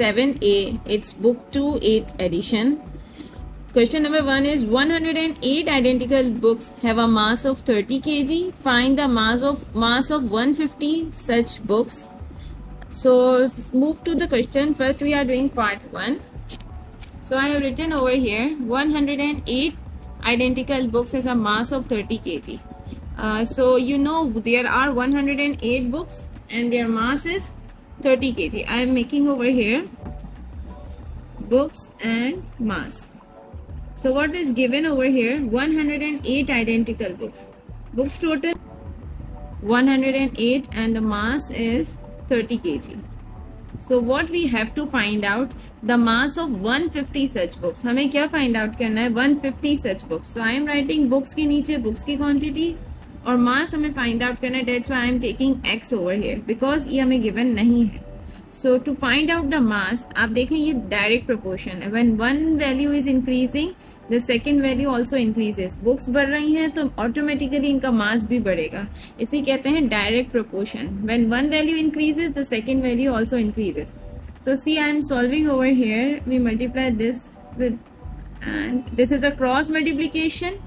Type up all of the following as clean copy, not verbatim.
7A. It's book 2, 8th edition. Question number 1 is 108 identical books have a mass of 30 kg. Find the mass of 150 such books. So move to the question. First we are doing part 1. So I have written over here 108 identical books has a mass of 30 kg. So you know there are 108 books and their mass is 30 kg. I am making over here books and mass. So what is given over here? 108 identical books. Books total 108 and the mass is 30 kg. So what we have to find out the mass of 150 such books. हमें क्या find out करना है? 150 such books. So I am writing books के नीचे books की quantity और mass हमें find out करना है. That's why I am taking x over here because ये हमें given नहीं है. So to find out the mass, आप देखें ये direct proportion है. When one value is increasing, the second value also increases. Books बढ़ रही हैं तो automatically इनका mass भी बढ़ेगा. इसे कहते हैं direct proportion. When one value increases, the second value also increases. So see, I am solving over here. We multiply this with, and this is a cross multiplication.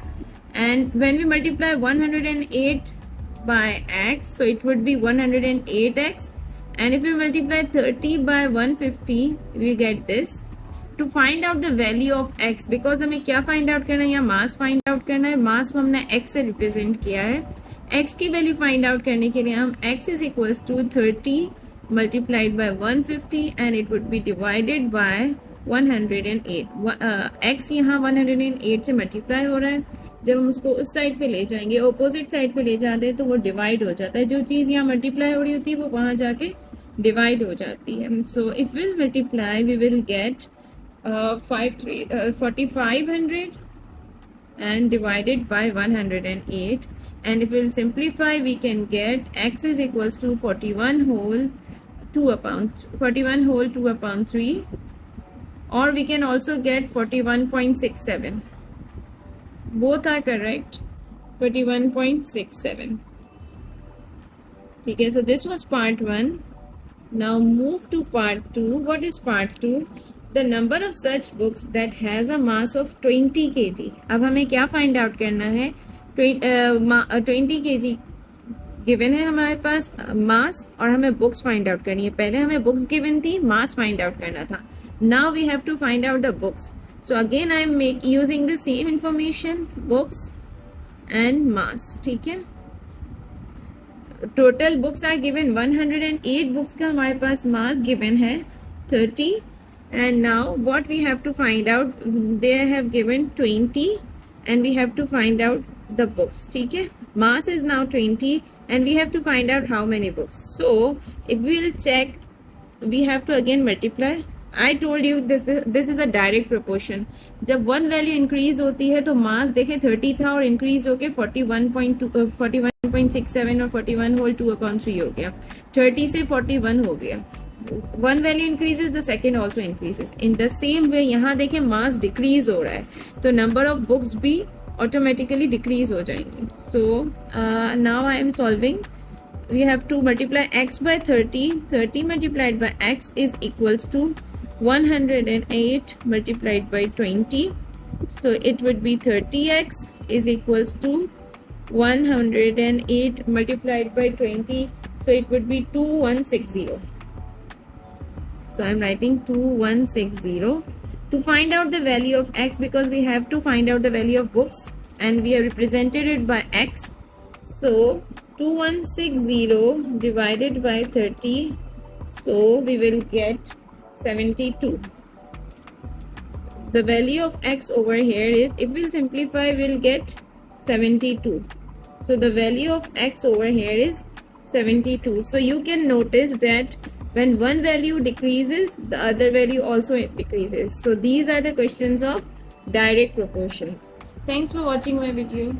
And when we multiply 108 by x, so it would be 108x. And if we multiply 30 by 150, we get this. To find out the value of x, because हमें क्या find out करना है या mass find out करना है. mass को हमने x से represent किया है. x की value find out करने के लिए हम x is equals to 30 multiplied by 150 and it would be divided by 108. x यहाँ 108 से multiply हो रहा है. जब हम उसको उस साइड पे ले जाएंगे, ऑपोजिट साइड पे ले जाते हैं तो वो डिवाइड हो जाता है. जो चीज़ यहाँ मल्टीप्लाई हो रही होती है वो वहाँ जाके डिवाइड हो जाती है. So if will multiply we will get 4500 and divided by 108, and if we'll simplify we can get x is equals to 41 whole 2 upon 3, or we can also get 41.67. Both are correct. 41.67. Okay, so this was part 1. Now move to part 2. What is part 2? The number of such books that has a mass of 20 kg. अब हमें क्या find out करना है? 20 kg given है हमारे पास mass और हमें books find out करनी है. पहले हमें books given थी, mass find out करना था. Now we have to find out the books. So again I am using the same information, books and mass. ठीक है. Total books are given 108 books का हमारे पास mass given है 30. And now what we have to find out, they have given 20 and we have to find out the books. ठीक है. Mass is now 20 and we have to find out how many books. So if we will check, we have to again multiply. I told you this is a direct proportion. जब one value increase होती है तो mass देखें 30 था और increase होके 41.67 और 41 whole 2 upon 3 हो गया. 30 से 41 हो गया. One value increases, the second also increases. In the same way यहाँ देखें mass decrease हो रहा है तो number of books भी automatically decrease हो जाएंगे. So now I am solving. We have to multiply x by 30. 30 multiplied by x is equals to 108 multiplied by 20. So it would be 30x is equals to 108 multiplied by 20. So it would be 2160. So I am writing 2160. To find out the value of x, because we have to find out the value of books and we have represented it by x. So 2160 divided by 30. So we will get 72. The value of x over here is, if we'll simplify, we'll get 72. So the value of x over here is 72. So you can notice that when one value decreases, the other value also decreases. So these are the questions of direct proportions. Thanks for watching my video.